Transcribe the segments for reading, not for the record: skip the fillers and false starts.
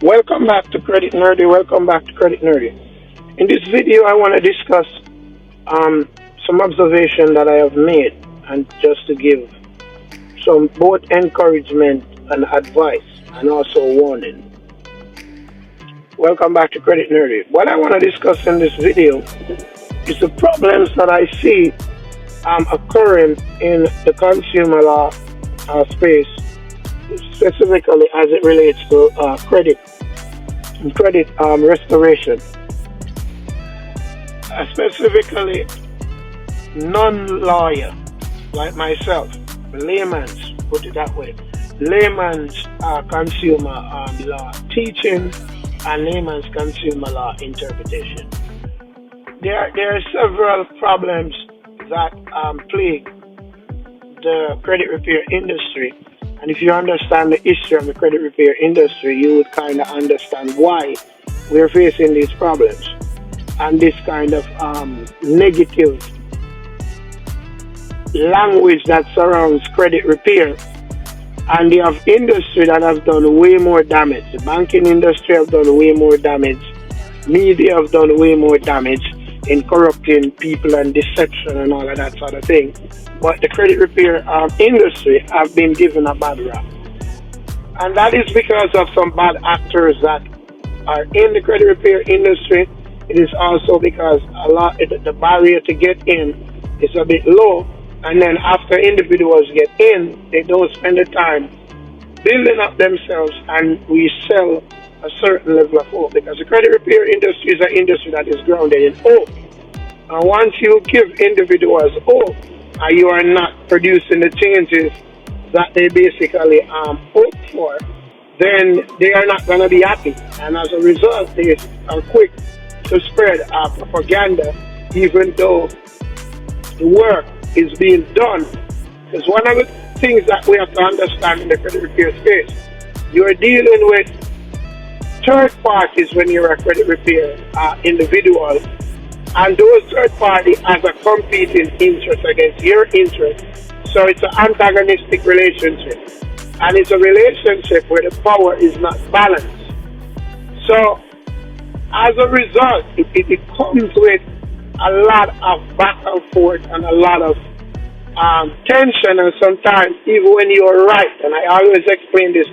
Welcome back to Credit Nerdy. Welcome back to Credit Nerdy. In this video, I want to discuss some observation that I have made, and just to give some both encouragement and advice, and also warning. Welcome back to Credit Nerdy. What I want to discuss in this video is the problems that I see occurring in the consumer law space, specifically as it relates to credit restoration, specifically non-lawyer like myself, layman's, put it that way, layman's consumer law teaching and layman's consumer law interpretation. There are several problems that plague the credit repair industry. And if you understand the history of the credit repair industry, you would kind of understand why we're facing these problems and this kind of negative language that surrounds credit repair. And they have industry that have done way more damage. The banking industry have done way more damage. Media have done way more damage in corrupting people and deception and all of that sort of thing. But the credit repair industry have been given a bad rap. And that is because of some bad actors that are in the credit repair industry. It is also because the barrier to get in is a bit low. And then after individuals get in, they don't spend the time building up themselves, and we sell a certain level of hope, because the credit repair industry is an industry that is grounded in hope. And once you give individuals hope and you are not producing the changes that they basically hope for, then they are not going to be happy. And as a result, they are quick to spread propaganda, even though the work is being done. Because one of the things that we have to understand in the credit repair space, you are dealing with third parties when you're a credit repair individual, and those third parties has a competing interest against your interest. So it's an antagonistic relationship, and it's a relationship where the power is not balanced. So as a result, it comes with a lot of back and forth and a lot of tension, and sometimes even when you are right. And I always explain this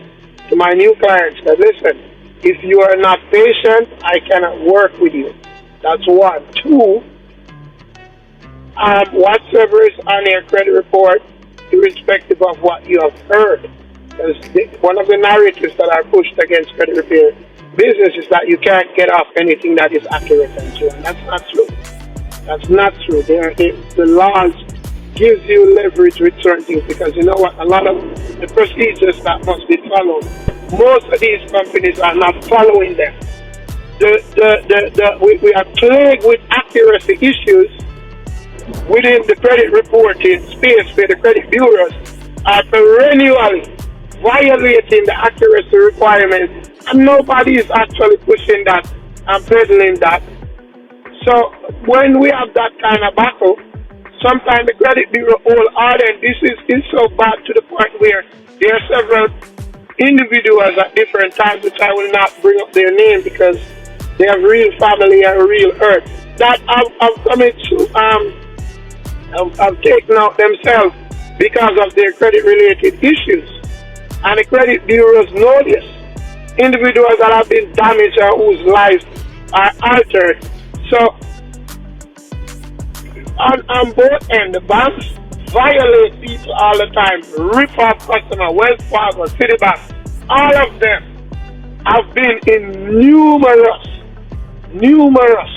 to my new clients, that listen, if you are not patient, I cannot work with you. That's one. Two, whatsoever is on your credit report, irrespective of what you have heard, because one of the narratives that are pushed against credit repair business is that you can't get off anything that is accurate and so on. That's not true. That's not true. The laws gives you leverage with certain things, because you know what? A lot of the procedures that must be followed, most of these companies are not following them. We are plagued with accuracy issues within the credit reporting space, where the credit bureaus are perennially violating the accuracy requirements, and nobody is actually pushing that and peddling that. So when we have that kind of battle, sometimes the credit bureau all ardent. This is so bad to the point where there are several individuals at different times, which I will not bring up their name because they have real family and real hurt, that have committed to have taken out themselves because of their credit related issues. And the credit bureaus know this. Individuals that have been damaged or whose lives are altered. So on both ends, the banks violate people all the time, rip off customers, Wells Fargo, Citibank, all of them have been in numerous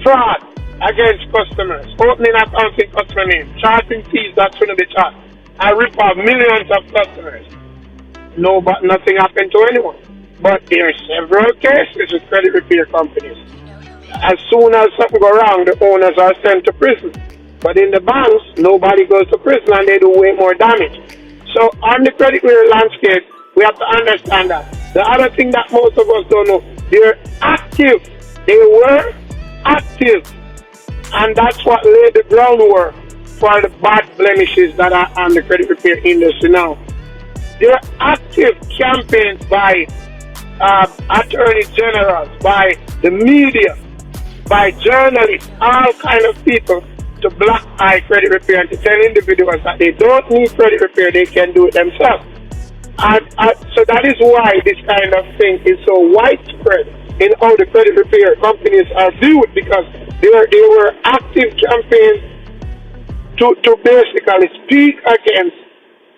fraud against customers, opening accounts in customer name, charging fees that shouldn't be charged, and rip off millions of customers. No, but nothing happened to anyone. But there are several cases with credit repair companies. As soon as something goes wrong, the owners are sent to prison. But in the banks, nobody goes to prison and they do way more damage. So on the credit repair landscape, we have to understand that. The other thing that most of us don't know, they're active. They were active. And that's what laid the groundwork for the bad blemishes that are on the credit repair industry now. There are active campaigns by attorney generals, by the media, by journalists, all kind of people to black eye credit repair and to tell individuals that they don't need credit repair, they can do it themselves. And so that is why this kind of thing is so widespread in how the credit repair companies are viewed, because they were active campaigns to basically speak against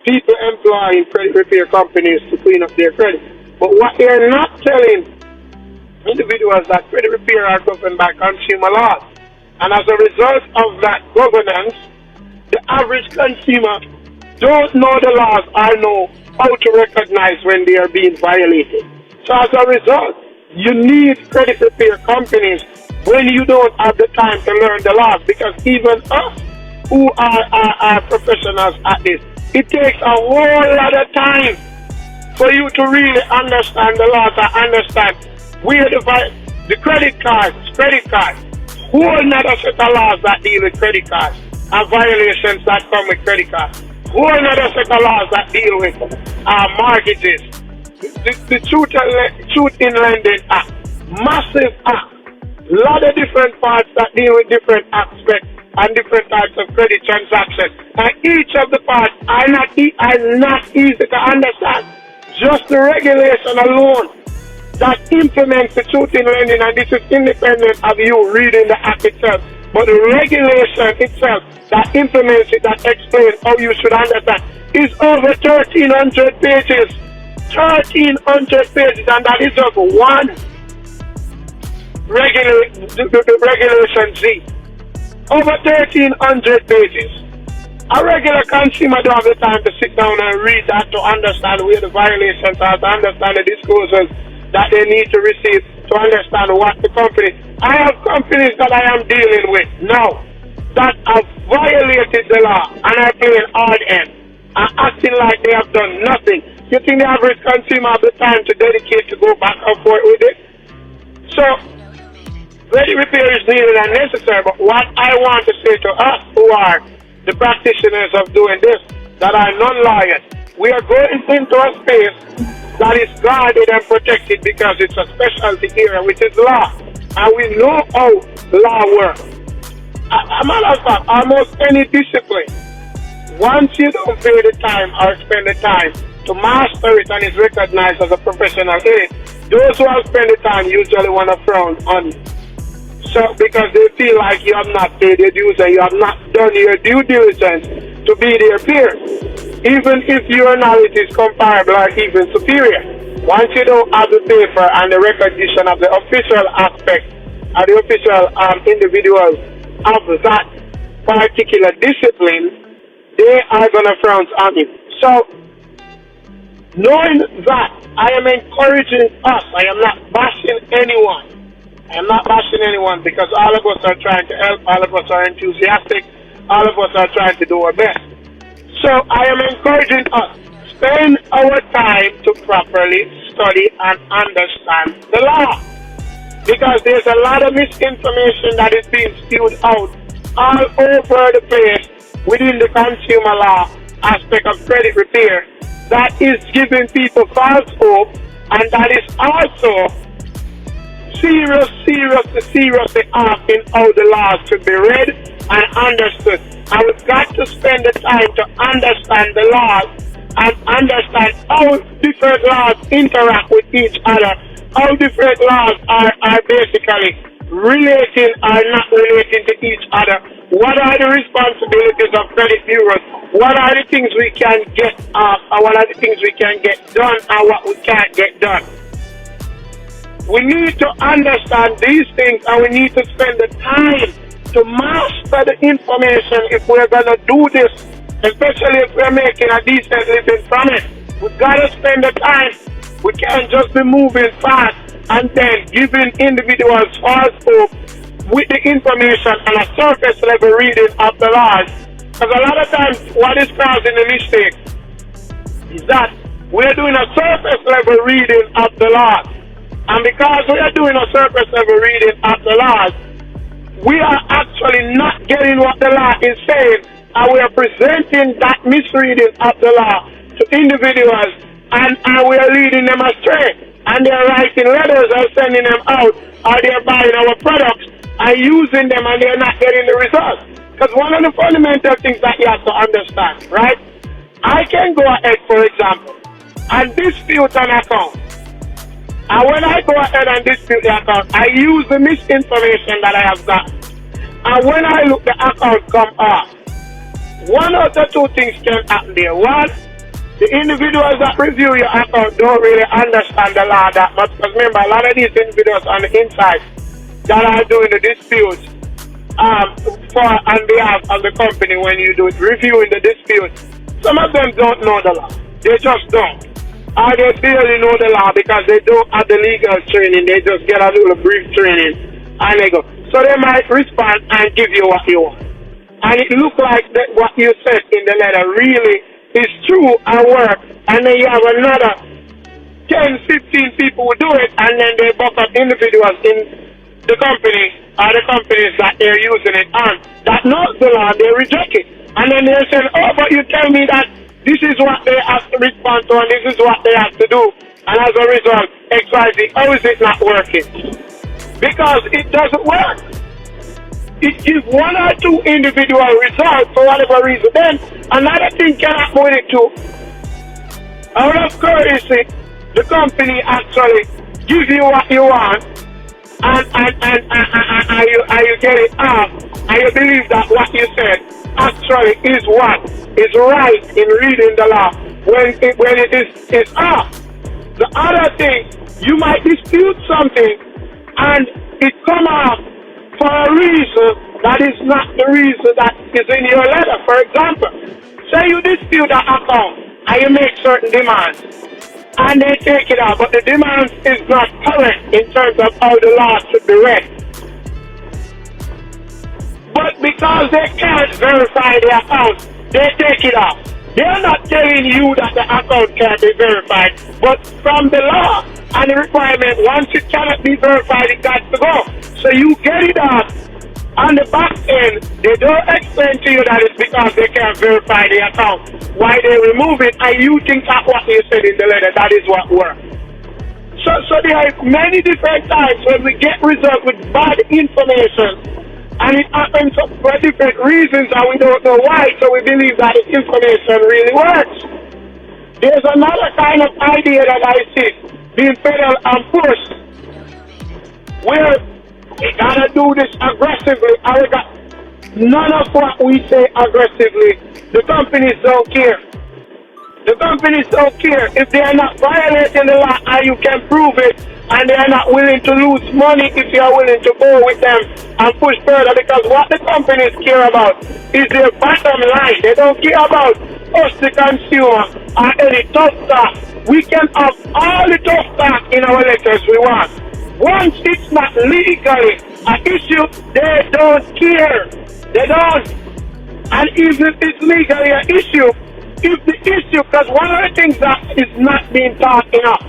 people employing credit repair companies to clean up their credit. But what they are not telling individuals that credit repair are governed by consumer laws. And as a result of that governance, the average consumer don't know the laws or know how to recognize when they are being violated. So as a result, you need credit repair companies when you don't have the time to learn the laws, because even us who are professionals at this, it takes a whole lot of time for you to really understand the laws and understand where the credit cards, whole another set of laws that deal with credit cards and violations that come with credit cards, whole another set of laws that deal with mortgages, the Truth in Lending Act, massive act, lot of different parts that deal with different aspects and different types of credit transactions. And each of the parts are not easy to understand. Just the regulation alone that implements the Truth in Lending, and this is independent of you reading the act itself, but the regulation itself that implements it, that explains how you should understand, is over 1,300 pages. 1,300 pages, and that is just one regulation Z. Over 1,300 pages. A regular consumer don't have the time to sit down and read that to understand where the violations are, to understand the disclosures that they need to receive, to understand what the company. I have companies that I am dealing with now that have violated the law and are playing hard end and acting like they have done nothing. You think the average consumer have the time to dedicate to go back and forth with it? So, credit repair is needed and necessary, but what I want to say to us who are the practitioners of doing this, that are non-lawyers, we are going into a space that is guarded and protected because it's a specialty area, which is law. And we know how law works. A matter of fact, almost any discipline, once you don't pay the time or spend the time to master it and is recognized as a professional in it, those who have spent the time usually want to frown on you. So, because they feel like you have not paid your dues and you have not done your due diligence to be their peers, even if your knowledge is comparable or even superior. Once you don't have the paper and the recognition of the official aspect or the official individuals of that particular discipline, they are going to frown on you. So, knowing that, I am encouraging us. I am not bashing anyone. I am not bashing anyone because all of us are trying to help. All of us are enthusiastic. All of us are trying to do our best. So I am encouraging us, spend our time to properly study and understand the law. Because there's a lot of misinformation that is being spewed out all over the place within the consumer law aspect of credit repair that is giving people false hope, and that is also seriously asking how the laws should be read and understood. And we've got to spend the time to understand the laws and understand how different laws interact with each other, how different laws are basically relating or not relating to each other. What are the responsibilities of credit bureaus? What are the things we can get off, and what are the things we can get done, and what we can't get done? We need to understand these things, and we need to spend the time to master the information if we're going to do this, especially if we're making a decent living from it. We've got to spend the time. We can't just be moving fast and then giving individuals false hope with the information and a surface level reading of the laws. Because a lot of times what is causing the mistake is that we're doing a surface level reading of the laws. And because we are doing a surface level reading of the laws, we are actually not getting what the law is saying, and we are presenting that misreading of the law to individuals, and we are leading them astray. and they're writing letters and sending them out, or they're buying our products and using them and they're not getting the results. Because one of the fundamental things that you have to understand, right? I can go ahead, for example, and dispute an account. And when I go ahead and dispute the account, I use the misinformation that I have got. And when I look, the account come off. One of the two things can happen there. One, the individuals that review your account don't really understand the law that much. Because remember, a lot of these individuals on the inside that are doing the disputes on behalf of the company when you do it, reviewing the dispute, some of them don't know the law. They just don't. Or they barely know the law because they don't have the legal training. They just get a little brief training and they go. So they might respond and give you what you want. And it looks like that what you said in the letter really is true and work. And then you have another 10, 15 people who do it, and then they buck up individuals in the company or the companies that they're using it on that knows the law, they reject it. And then they say, oh, but you tell me that this is what they have to respond to and this is what they have to do. And as a result, XYZ, how is it not working? Because it doesn't work. It gives one or two individual results for whatever reason. Then another thing can happen with it too. Out of courtesy, the company actually gives you what you want and you get it off and you believe that what you said actually is what is right in reading the law when it is off. The other thing, you might dispute something and it come off for a reason that is not the reason that is in your letter. For example, say you dispute an account and you make certain demands and they take it out, but the demands is not correct in terms of how the law should be read. But because they can't verify the account, they take it off. They're not telling you that the account can't be verified, but from the law and the requirement, once it cannot be verified, it got to go. So you get it off. On the back end, they don't explain to you that it's because they can't verify the account. Why they remove it, and you think that what they said in the letter, that is what works. So there are many different times when we get results with bad information, and it happens for different reasons, and we don't know why, so we believe that the information really works. There's another kind of idea that I see being peddled and pushed, where we gotta do this aggressively. None of what we say aggressively, the companies don't care. The companies don't care. If they are not violating the law and you can prove it, and they are not willing to lose money if you are willing to go with them and push further, because what the companies care about is their bottom line. They don't care about us, the consumer, or any tough talk. We can have all the tough talk in our letters we want. Once it's not legally an issue, they don't care. They don't. And even if it's legally an issue, if the issue, because one of the things that is not being taught enough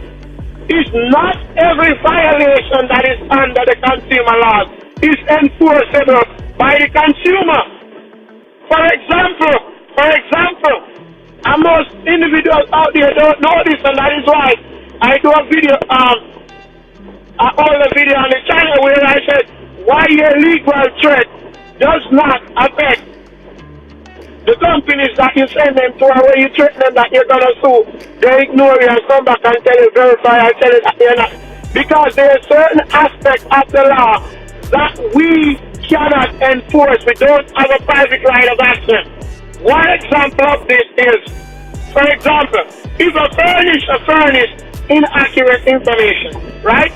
is not every violation that is under the consumer laws is enforceable by the consumer. For example, and most individuals out there don't know this, and that is why I do a video, I hold a video on the channel where I said why your legal threat does not affect the companies that you send them to, or where you threaten them that you're gonna sue. They ignore you and come back and tell you, verify and tell you that you're not. Because there are certain aspects of the law that we cannot enforce. We don't have a private right of action. One example of this is, for example, if a furnish inaccurate information, right?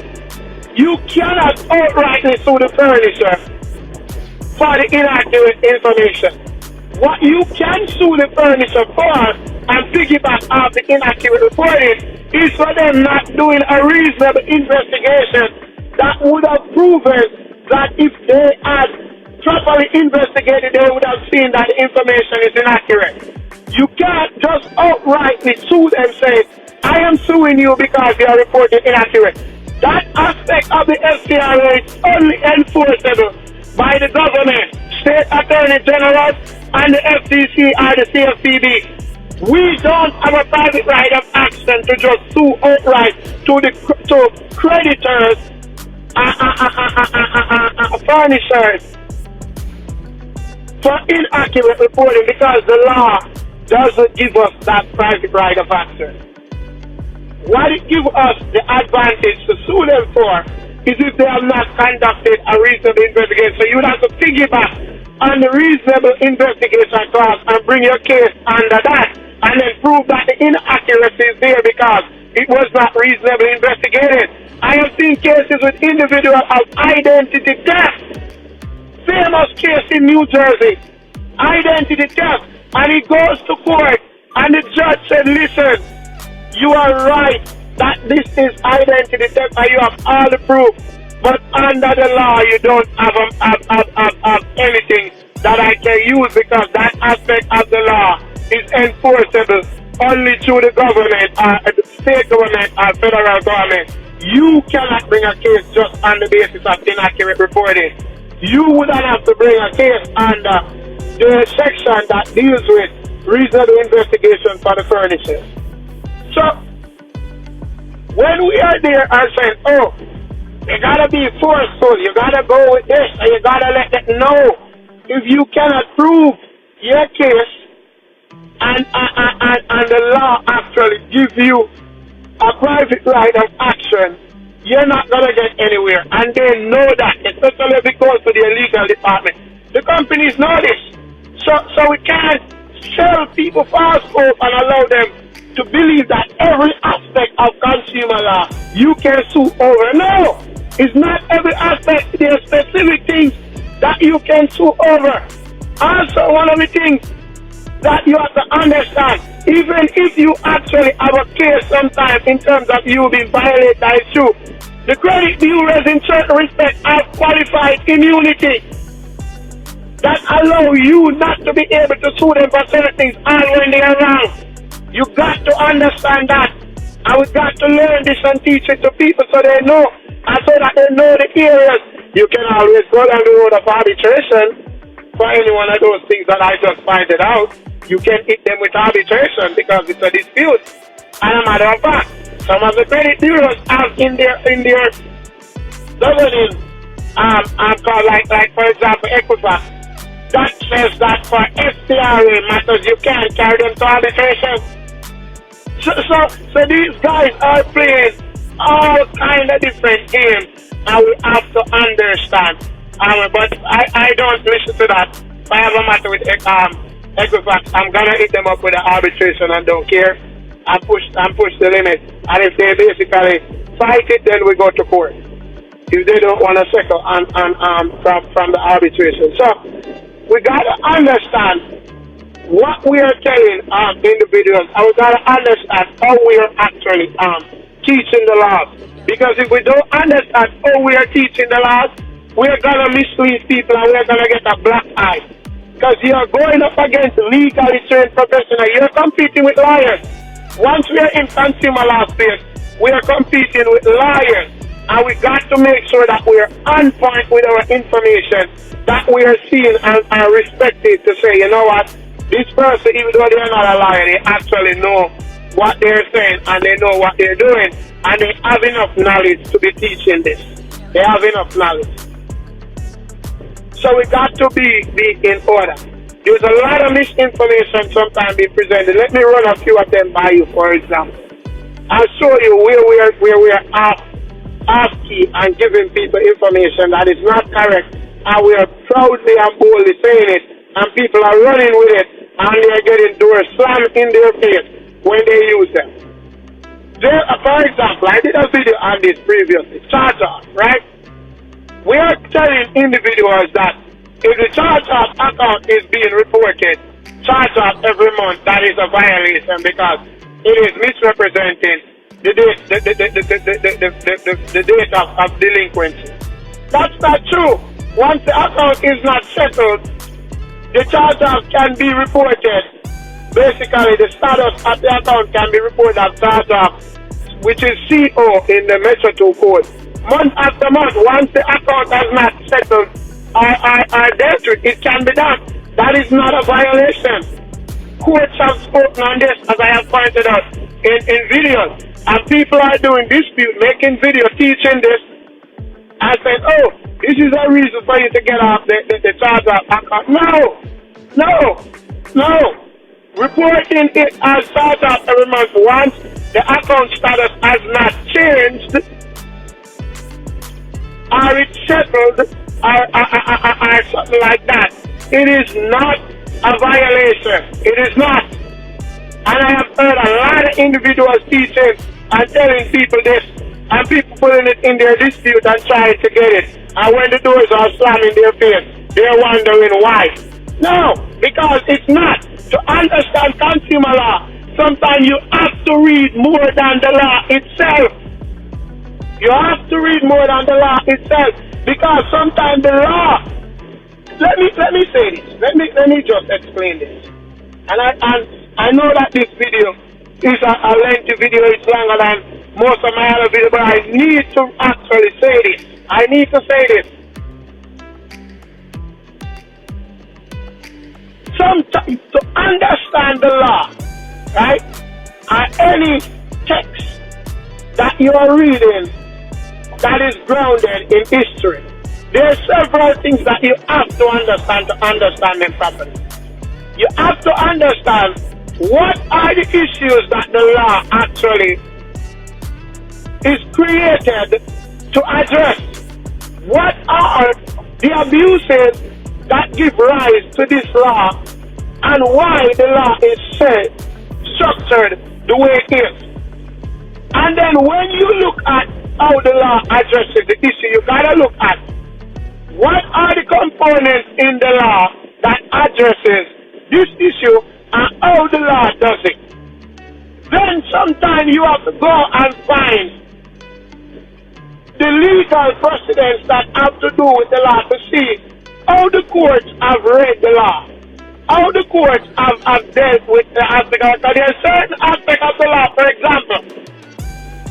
You cannot outrightly sue the furnisher for the inaccurate information. What you can sue the furnisher for and piggyback off the inaccurate reporting is for them not doing a reasonable investigation that would have proven that if they had properly investigated, they would have seen that the information is inaccurate. You can't just outrightly sue them saying, I am suing you because you are reporting inaccurate. That aspect of the FCRA is only enforceable by the government, state attorney general, and the FCC or the CFPB. We don't have a private right of action to just sue outright to creditors, furnishers for inaccurate reporting because the law doesn't give us that private right of action. What it gives us the advantage to sue them for is if they have not conducted a reasonable investigation. So you would have to piggyback on the reasonable investigation clause and bring your case under that and then prove that the inaccuracy is there because it was not reasonably investigated. I have seen cases with individuals of identity theft. Famous case in New Jersey, identity theft, and he goes to court and the judge said, listen, you are right that this is identity theft and you have all the proof, but under the law you don't have anything that I can use because that aspect of the law is enforceable only through the government or the state government or federal government. You cannot bring a case just on the basis of inaccurate reporting. You would have to bring a case under the section that deals with reasonable investigation for the furnishers. So, when we are there and saying, oh, you gotta be forceful, you gotta go with this, and you gotta let them know if you cannot prove your case and the law actually gives you a private right of action, you're not gonna get anywhere. And they know that, especially if it goes to the legal department. The companies know this. So we can't sell people false hope and allow them to believe that every aspect of consumer law you can sue over. No, it's not every aspect. There are specific things that you can sue over. Also, one of the things that you have to understand, even if you actually have a case sometimes in terms of you being violated by issue, the credit bureaus in certain respects have qualified immunity that allow you not to be able to sue them for certain things all when they are wrong. You got to understand that. And we got to learn this and teach it to people so they know, and so that they know the areas. You can always go down the road of arbitration for any one of those things that I just pointed out. You can hit them with arbitration because it's a dispute. And a matter of fact, some of the credit bureaus have in their governing called like for example Equifax, that says that for FCRA matters you can't carry them to arbitration. So these guys are playing all kind of different games and we have to understand. But I don't listen to that. If I have a matter with Equifax, I'm gonna hit them up with the arbitration and don't care. And push the limit. And if they basically fight it, then we go to court. If they don't want to settle from the arbitration. So we gotta understand what we are telling individuals, and we gotta understand how we are actually teaching the laws. Because if we don't understand how we are teaching the laws, we are gonna mislead people and we are gonna get a black eye. Because you are going up against legally trained professionals. You're competing with lawyers. Once we are in consumer law space, we are competing with lawyers. And we got to make sure that we are on point with our information, that we are seen and respected to say, you know what, this person, even though they're not a lawyer, they actually know what they're saying and they know what they're doing. And they have enough knowledge to be teaching this. They have enough knowledge. So we got to be in order. There's a lot of misinformation sometimes being presented. Let me run a few of them by you, for example. I'll show you where we are off key and giving people information that is not correct. And we are proudly and boldly saying it. And people are running with it. And they are getting doors slammed in their face when they use them. There, for example, I did a video on this previously. Charge-off, right? We are telling individuals that if the charge-off account is being reported, charge-off every month, that is a violation because it is misrepresenting the date of delinquency. That's not true. Once the account is not settled, the charge-off can be reported. Basically, the status of the account can be reported as charge-off, which is CO in the Metro 2 code. Month after month, once the account has not settled or dealt with, it can be done. That is not a violation. Courts have spoken on this, as I have pointed out. in videos. And people are doing dispute, making video, teaching this, and saying, oh, this is a reason for you to get off the charge of account. No. Reporting it as charge off every month once the account status has not changed, or it's settled, or something like that. It is not a violation. It is not. And I have heard a lot of individuals teaching and telling people this, and people putting it in their dispute and trying to get it. And when the doors are slamming their face, they're wondering why. No, because it's not. To understand consumer law, sometimes you have to read more than the law itself. You have to read more than the law itself, because sometimes the law. Let me say this. Let me just explain this. And I know that this video is a lengthy video. It's longer than most of my other videos, but I need to actually say this. I need to say this. Sometimes to understand the law, right? Any text that you are reading that is grounded in history, there are several things that you have to understand them properly. You have to understand what are the issues that the law actually is created to address. What are the abuses that give rise to this law, and why the law is structured the way it is. And then when you look at how the law addresses the issue, you gotta look at what are the components in the law that addresses this issue and how the law does it. Then sometimes you have to go and find the legal precedents that have to do with the law to see how the courts have read the law, how the courts have dealt with the aspect of it. There are certain aspects of the law, for example,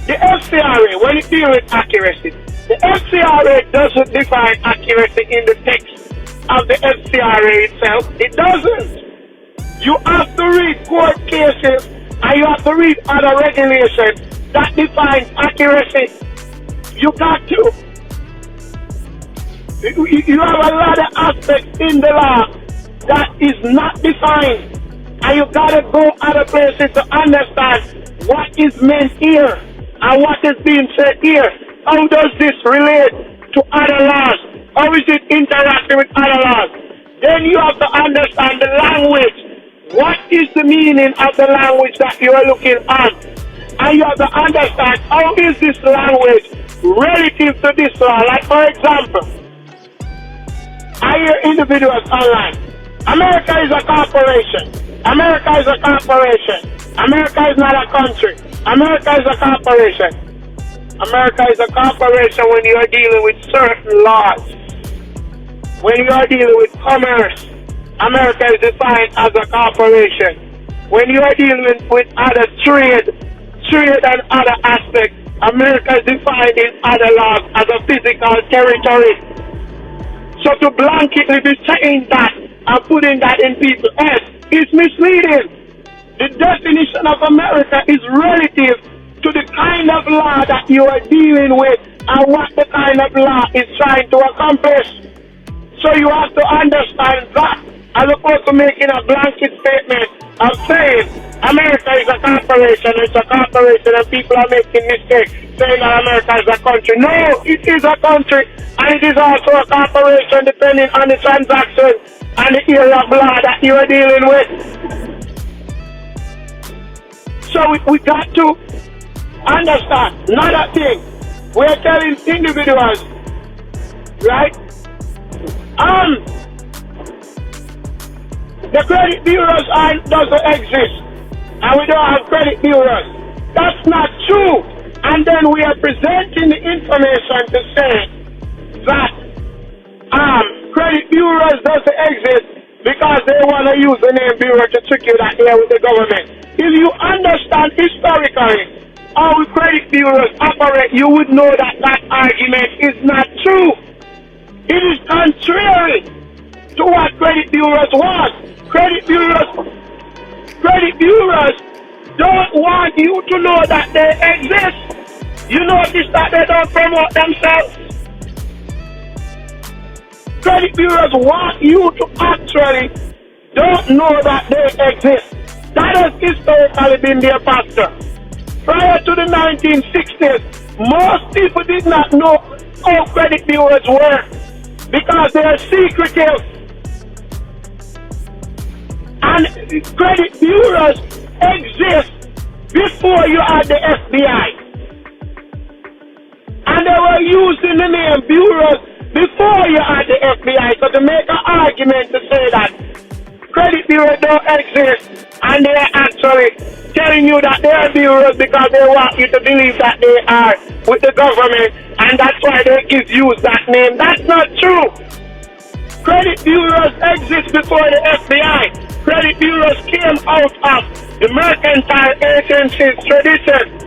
the FCRA, when it deals with accuracy, the FCRA doesn't define accuracy in the text of the FCRA itself. It doesn't. You have to read court cases and you have to read other regulations that define accuracy. You got to. You have a lot of aspects in the law that is not defined, and you gotta go other places to understand what is meant here and what is being said here. How does this relate to other laws? How is it interacting with other laws? Then you have to understand the language. What is the meaning of the language that you are looking at? And you have to understand how is this language relative to this law. Like, for example, I hear individuals online. America is a corporation. America is a corporation. America is not a country. America is a corporation. America is a corporation when you are dealing with certain laws. When you are dealing with commerce, America is defined as a corporation. When you are dealing with other trade and other aspects, America is defined in other laws as a physical territory. So to blanketly be saying that and putting that in people's heads is misleading. The definition of America is relative to the kind of law that you are dealing with and what the kind of law is trying to accomplish. So you have to understand that as opposed to making a blanket statement of saying America is a corporation, it's a corporation and people are making mistakes saying that America is a country. No, it is a country and it is also a corporation depending on the transaction and the area of law that you are dealing with. So we got to understand another thing. We are telling individuals, right? The credit bureaus doesn't exist, and we don't have credit bureaus. That's not true. And then we are presenting the information to say that credit bureaus doesn't exist because they want to use the name bureau to trick you that they're with the government. If you understand historically how credit bureaus operate, you would know that that argument is not true. It is contrary to what credit bureaus want. Credit bureaus don't want you to know that they exist. You notice that they don't promote themselves. Credit bureaus want you to actually don't know that they exist. That has historically been their posture. Prior to the 1960s, most people did not know how credit bureaus work because they are secretive. And credit bureaus exist before you had the FBI. And they were using the name bureaus before you had the FBI. So to make an argument to say that credit bureaus don't exist and they are actually telling you that they are bureaus because they want you to believe that they are with the government and that's why they give you that name. That's not true. Credit bureaus exist before the FBI. Credit bureaus came out of the mercantile agency's tradition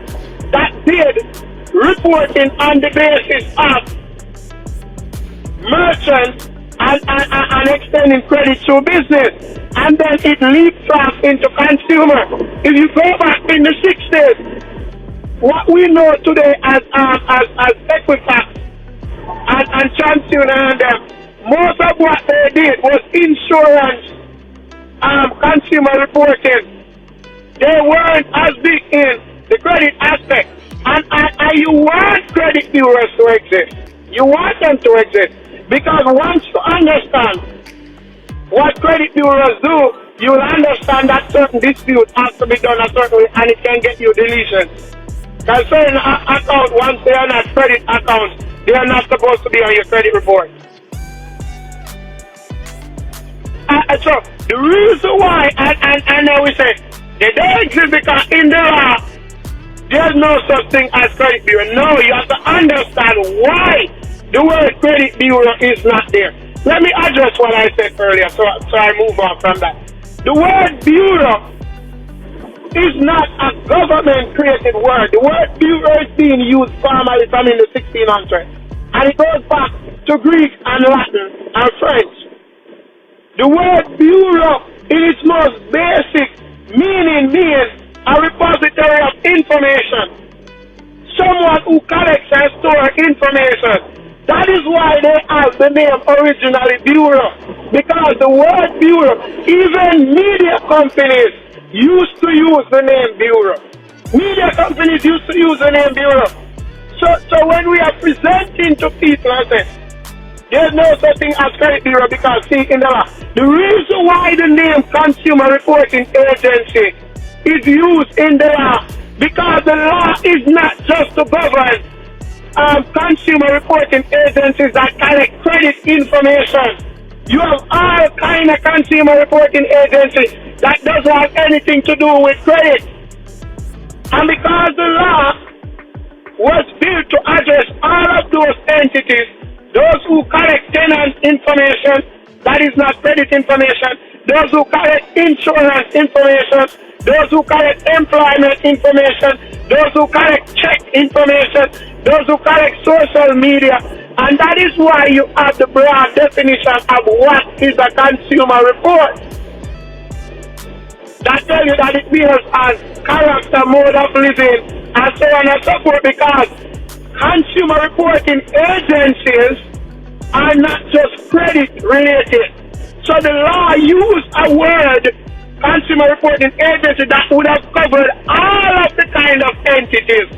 that did reporting on the basis of merchants and extending credit through business. And then it leapfrogs into consumer. If you go back in the 60s, what we know today as Equifax and TransUnion and most of what they did was insurance consumer reporting. They weren't as big in the credit aspect. And you want credit bureaus to exist. You want them to exist. Because once you understand what credit bureaus do, you'll understand that certain disputes have to be done a certain way and it can get you deletion. Because certain accounts, once they are not credit accounts, they are not supposed to be on your credit report. So the reason why, and then we say, they don't exist because in the law, there's no such thing as credit bureau. No, you have to understand why the word credit bureau is not there. Let me address what I said earlier so I move on from that. The word bureau is not a government-created word. The word bureau is being used formally from in the 1600s. And it goes back to Greek and Latin and French. The word bureau, in its most basic meaning, means a repository of information. Someone who collects and stores information. That is why they have the name originally bureau. Because the word bureau, even media companies used to use the name bureau. Media companies used to use the name bureau. So when we are presenting to people and say, there's no such thing as credit bureau because see in the law. The reason why the name Consumer Reporting Agency is used in the law because the law is not just to govern consumer reporting agencies that collect credit information. You have all kind of consumer reporting agencies that doesn't have anything to do with credit. And because the law was built to address all of those entities, those who collect tenant information, that is not credit information, those who collect insurance information, those who collect employment information, those who collect check information, those who collect social media, and that is why you have the broad definition of what is a consumer report. That tells you that it deals on character, mode of living, and so on and so forth, because consumer reporting agencies are not just credit related. So the law used a word, consumer reporting agency, that would have covered all of the kind of entities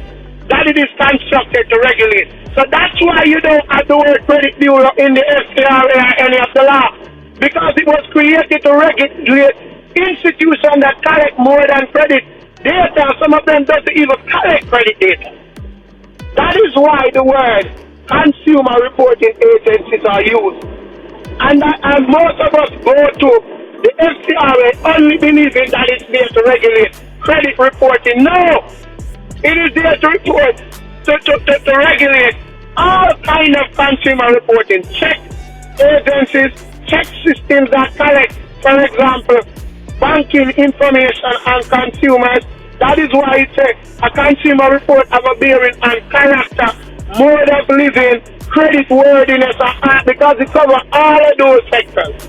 that it is constructed to regulate. So that's why you don't have the word credit bureau in the FCRA or any of the law, because it was created to regulate institutions that collect more than credit data. Some of them don't even collect credit data. That is why the word consumer reporting agencies are used. And most of us go to the FCRA only believing that it's there to regulate credit reporting. No! It is there to report, to regulate all kind of consumer reporting. Check agencies, check systems that collect, for example, banking information on consumers. That is why it's a consumer report of a bearing on character, mode of living, credit worthiness, because it covers all of those sectors.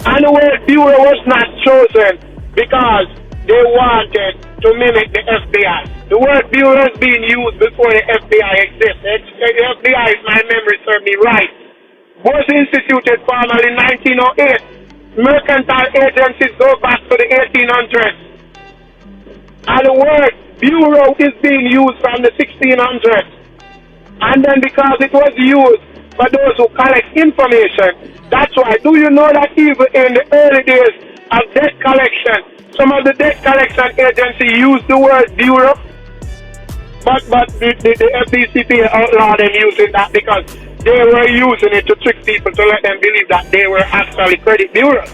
And the word bureau was not chosen because they wanted to mimic the FBI. The word bureau is being used before the FBI exists. The FBI, if my memory serves me right, was instituted formally in 1908. Mercantile agencies go back to the 1800s. And the word bureau is being used from the 1600s. And then because it was used for those who collect information, that's why. Do you know that even in the early days of debt collection, some of the debt collection agencies used the word bureau? But the FDCP outlawed them using that because they were using it to trick people to let them believe that they were actually credit bureaus.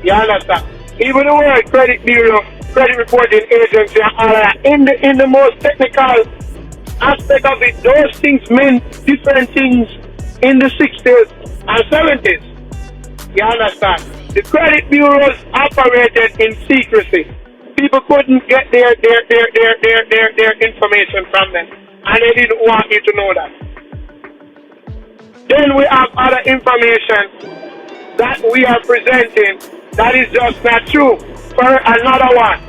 You understand? Even the word credit bureau, credit reporting agency, and all of that, in the most technical aspect of it, those things meant different things in the 60s and 70s. You understand? The credit bureaus operated in secrecy. People couldn't get their information from them, and they didn't want you to know that. Then we have other information that we are presenting that is just not true. For another one,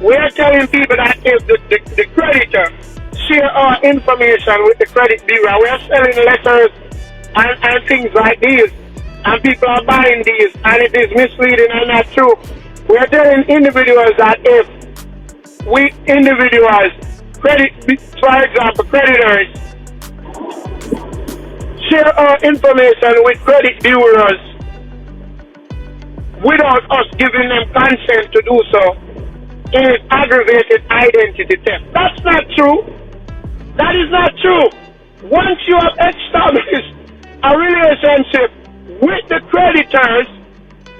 we are telling people that if the creditor share our information with the credit bureau, we are selling letters and things like these, and people are buying these, and it is misleading and not true. We are telling individuals that if we individuals, for example, creditors, share our information with credit bureaus without us giving them consent to do so, it is aggravated identity theft. That's not true. That is not true. Once you have established a relationship with the creditors,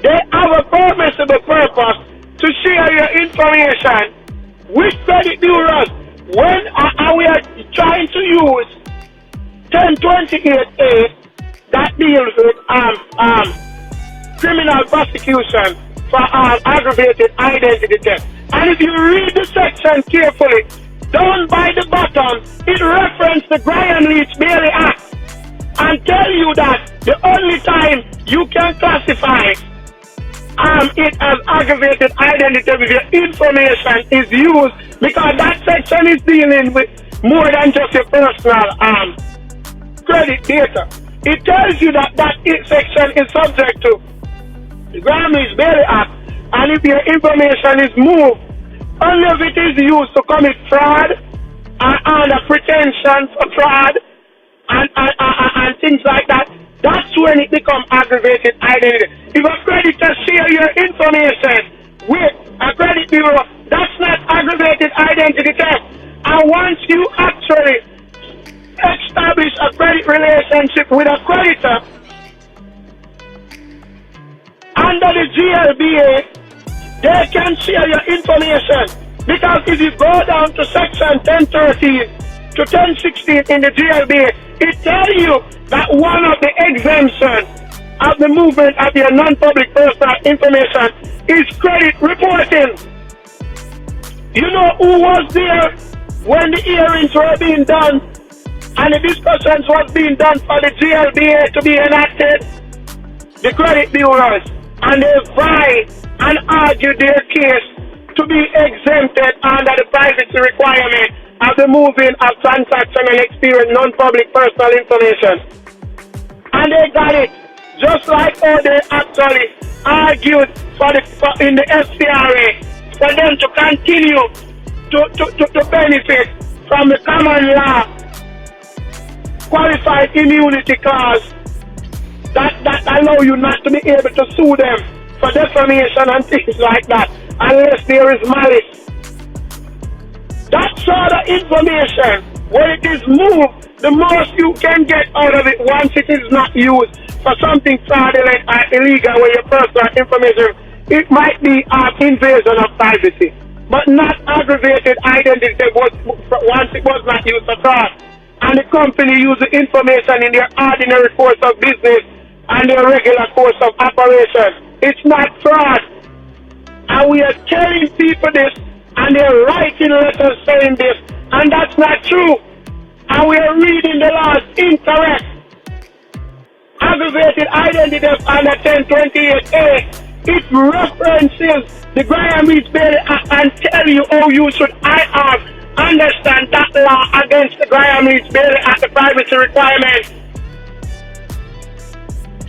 they have a permissible purpose to share your information with credit bureaus. When we are trying to use 1028A that deals with criminal prosecution for aggravated identity theft. And if you read the section carefully, down by the bottom, it references the Graham Leach Bailey Act and tell you that the only time you can classify it as aggravated identity theft if your information is used, because that section is dealing with more than just your personal credit data. It tells you that section is subject to the Graham Leach Bailey Act, and if your information is moved, only if it is used to commit fraud and under pretension for fraud and things like that, that's when it becomes aggravated identity. If a creditor share your information with a credit bureau, that's not aggravated identity theft. And once you actually establish a credit relationship with a creditor under the GLBA, they can share your information. Because if you go down to section 1013 to 1016 in the GLBA, it tells you that one of the exemptions of the movement of your non-public personal information is credit reporting. You know who was there when the hearings were being done and the discussions was being done for the GLBA to be enacted? The credit bureaus. And they fight and argue their case to be exempted under the privacy requirement of the moving of transaction and experience non-public personal information. And they got it, just like how they actually argued in the FCRA for them to continue to benefit from the common law qualified immunity clause that allow you not to be able to sue them for defamation and things like that unless there is malice. That sort of information, when it is moved, the most you can get out of it once it is not used for something fraudulent or illegal where your personal information, it might be an invasion of privacy, but not aggravated identity once it was not used for fraud. And the company used the information in their ordinary course of business and their regular course of operation. It's not fraud. And we are telling people this, and they're writing letters saying this, and that's not true. And we are reading the laws incorrect. Aggravated identity theft under 1028A It references the Graham Reach Bailey Act and tell you how you should understand that law against the Graham Reach Bailey Act, the privacy requirements.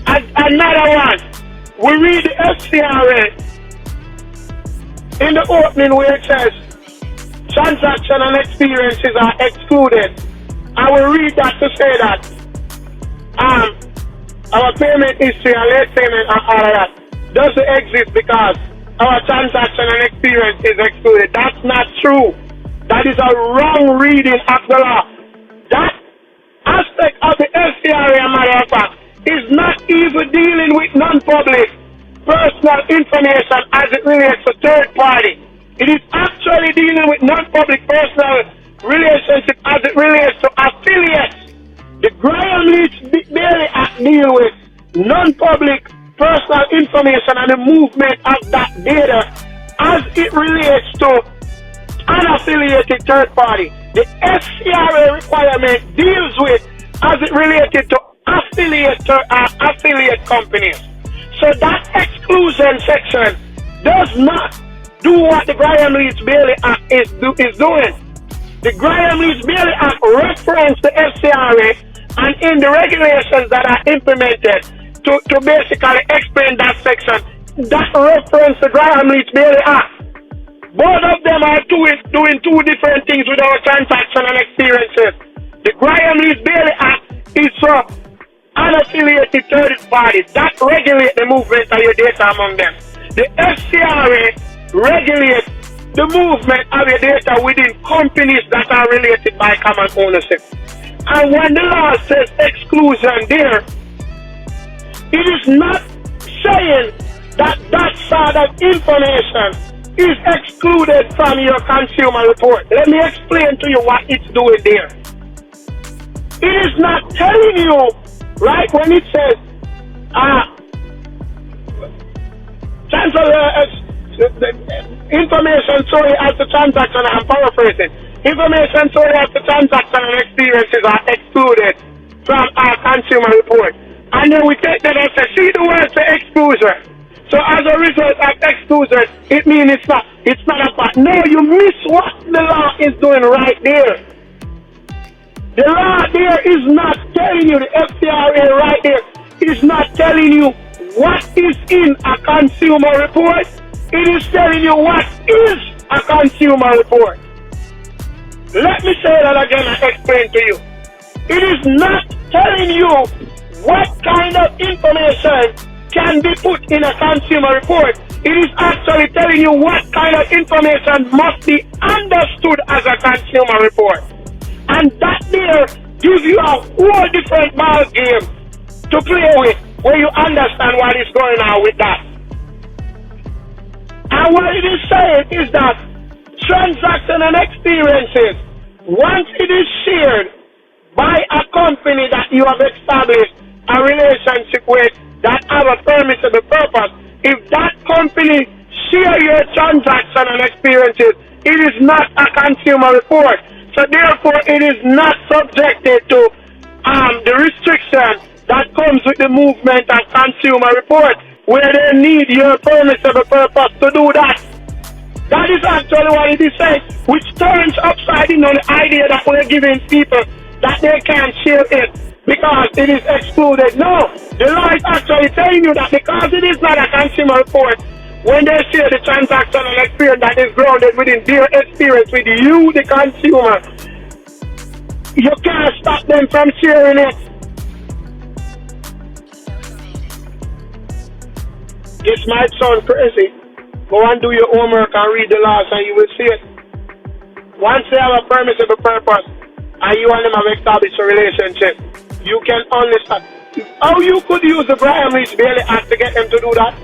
And another one, we read the FCRA in the opening where it says transaction and experiences are excluded. I will read that to say that our payment history and late payment and all of that doesn't exist because our transaction and experience is excluded. That's not true. That is a wrong reading of the law. That aspect of the FCRA, matter of fact, is not even dealing with non-public personal information as it relates to third party. It is actually dealing with non-public personal relationship as it relates to affiliates. The Graham Leach Bailey Act deal with non-public personal information and the movement of that data as it relates to unaffiliated third party. The FCRA requirement deals with as it related to affiliate companies. So that exclusion section does not do what the Graham Leach Bailey Act is doing. The Graham Leach Bailey Act references the FCRA and in the regulations that are implemented to basically explain that section, that reference the Graham Leach Bailey Act. Both of them are doing two different things with our transaction and experiences. The Graham Leach Bailey Act is for unaffiliated third parties that regulate the movement of your data among them. The FCRA regulates the movement of your data within companies that are related by common ownership. And when the law says exclusion there, it is not saying that that sort of information is excluded from your consumer report. Let me explain to you what it's doing there. It is not telling you, right, when it says information sorry as the transaction, I'm paraphrasing. Information sorry as the transaction and experiences are excluded from our consumer report. And then we take that and say, see the word for exclusion. So as a result of exclusion, it means it's not a fact. No, you miss what the law is doing right there. The law there is not telling you, the FCRA right there is not telling you what is in a consumer report. It is telling you what is a consumer report. Let me say that again and explain to you. It is not telling you what kind of information can be put in a consumer report. It is actually telling you what kind of information must be understood as a consumer report. And that there gives you a whole different ball game to play with where you understand what is going on with that. And what it is saying is that transaction and experiences, once it is shared by a company that you have established a relationship with that have a permissible purpose, if that company share your transaction and experiences, it is not a consumer report. So therefore, it is not subjected to the restriction that comes with the movement of consumer report, where they need your permissible purpose to do that. That is actually what it is saying, which turns upside down the idea that we're giving people that they can't share it because it is excluded. No, the law is actually telling you that because it is not a consumer report, when they share the transaction and experience that is grounded within their experience with you, the consumer, you can't stop them from sharing it. This might sound crazy. Go and do your homework and read the laws and you will see it. Once they have a permissible purpose and you and them have established a relationship, you can understand how you could use the Graham Leach Bailey Act to get them to do that.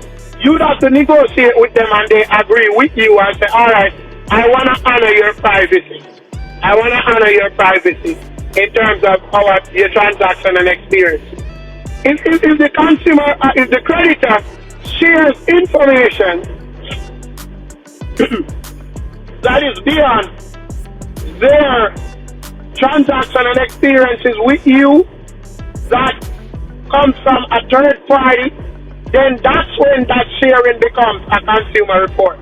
You'd have to negotiate with them and they agree with you and say, all right, I want to honor your privacy. I want to honor your privacy in terms of your transaction and experience. If the consumer, if the creditor shares information that is beyond their transaction and experiences with you, that comes from a third party, then that's when that sharing becomes a consumer report.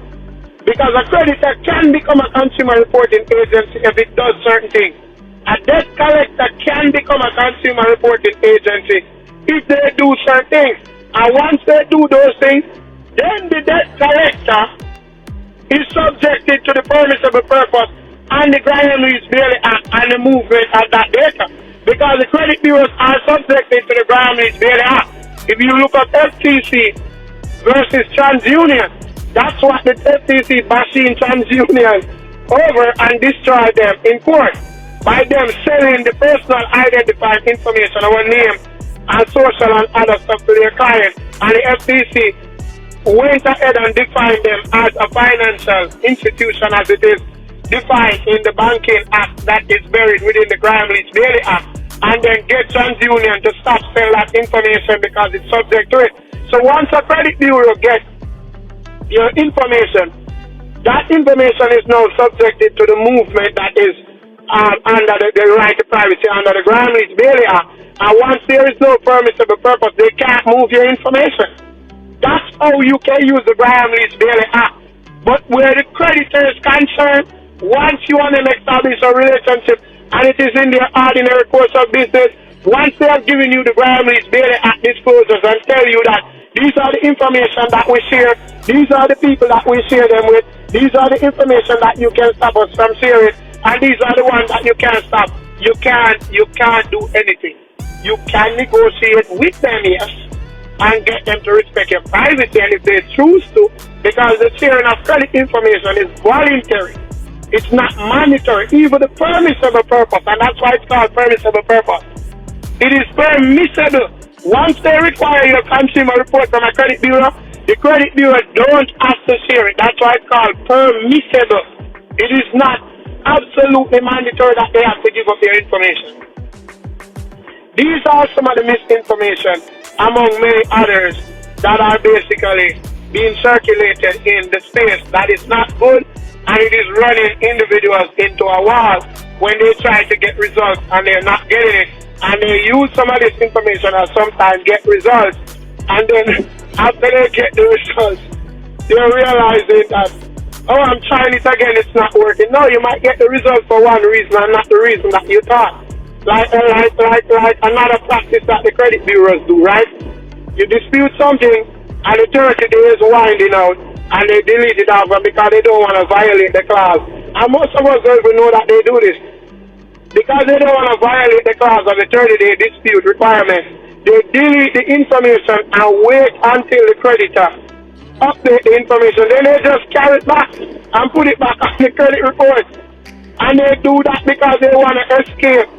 Because a creditor can become a consumer reporting agency if it does certain things. A debt collector can become a consumer reporting agency if they do certain things. And once they do those things, then the debt collector is subjected to the permissible purpose and the Graham-Leach-Bailey Act and the movement of that data. Because the credit bureaus are subjected to the Graham-Leach-Bailey Act. If you look at FTC versus TransUnion, that's what the FTC bashing TransUnion over and destroy them in court by them selling the personal identifying information, our name and social and other stuff to their client. And the FTC went ahead and defined them as a financial institution as it is defined in the Banking Act that is buried within the Graham-Leach-Bailey Act, and then get TransUnion to stop selling that information because it's subject to it. So once a credit bureau gets your information, that information is now subjected to the movement that is under the right to privacy under the Graham-Leach-Bailey Act. And once there is no permissible purpose, they can't move your information. That's how you can use the Graham-Leach-Bailey Act. But where the creditor is concerned, once you want to establish a relationship and it is in their ordinary course of business, once they have given you the Graham-Leach-Bailey Act disclosures and tell you that these are the information that we share, these are the people that we share them with, these are the information that you can stop us from sharing, and these are the ones that you can't stop. You can't do anything. You can negotiate with them, yes, and get them to respect your privacy, and if they choose to, because the sharing of credit information is voluntary. It's not mandatory, even the permissible purpose, and that's why it's called permissible purpose. It is permissible. Once they require your consumer report from a credit bureau, the credit bureau don't have to share it. That's why it's called permissible. It is not absolutely mandatory that they have to give up their information. These are some of the misinformation, among many others, that are basically being circulated in the space that is not good, and it is running individuals into a wall when they try to get results and they're not getting it. And they use some of this information and sometimes get results. And then after they get the results, they're realizing that, oh, I'm trying it again, it's not working. No, you might get the result for one reason and not the reason that you thought. Like another practice that the credit bureaus do, right? You dispute something and the 30 days winding out, and they delete it out because they don't want to violate the clause. And most of us don't even know that they do this. Because they don't want to violate the clause of the 30-day dispute requirement, they delete the information and wait until the creditor update the information. Then they just carry it back and put it back on the credit report. And they do that because they want to escape.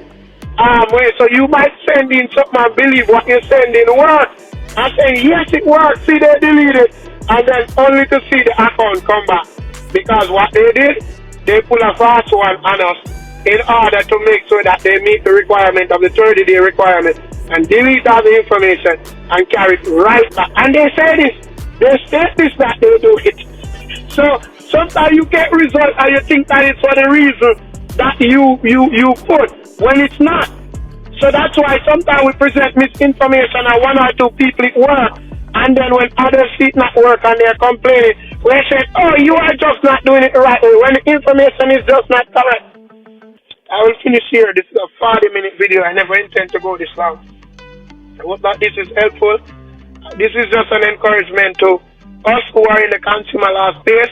So you might send in something and believe what you send in works. And say, yes, it works. See, they delete it. And then only to see the account come back. Because what they did, they pull a fast one on us in order to make sure that they meet the requirement of the 30-day requirement and delete all the information and carry it right back. And they say this. They say this that they do it. So sometimes you get results and you think that it's for the reason that you put when it's not. So that's why sometimes we present misinformation and one or two people it work. And then when others see it not work and they're complaining, we say, oh, you are just not doing it the right way when the information is just not correct. I will finish here. This is a 40-minute video. I never intend to go this long. I hope that this is helpful. This is just an encouragement to us who are in the consumer law space.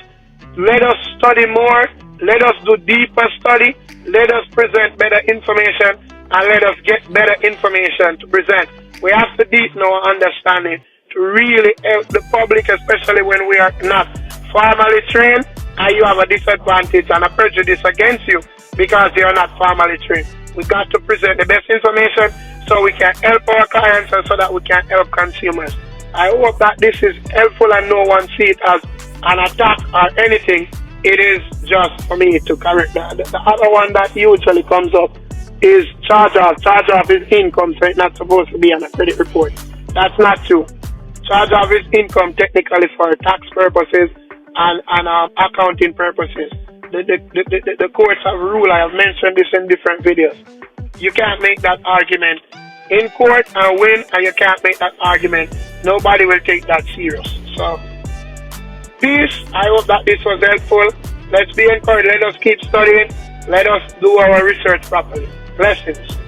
Let us study more. Let us do deeper study. Let us present better information. And let us get better information to present. We have to deepen our understanding to really help the public, especially when we are not formally trained and you have a disadvantage and a prejudice against you because you are not formally trained. We got to present the best information so we can help our clients and so that we can help consumers. I hope that this is helpful and no one see it as an attack or anything. It is just for me to correct that. The other one that usually comes up is charge-off. Charge-off is income, so it's not supposed to be on a credit report. That's not true. Charge-off is income technically for tax purposes and accounting purposes. The courts have ruled, I have mentioned this in different videos. You can't make that argument in court and win, and you can't make that argument nobody will take that serious. So, peace. I hope that this was helpful. Let's be encouraged. Let us keep studying. Let us do our research properly. Blessings.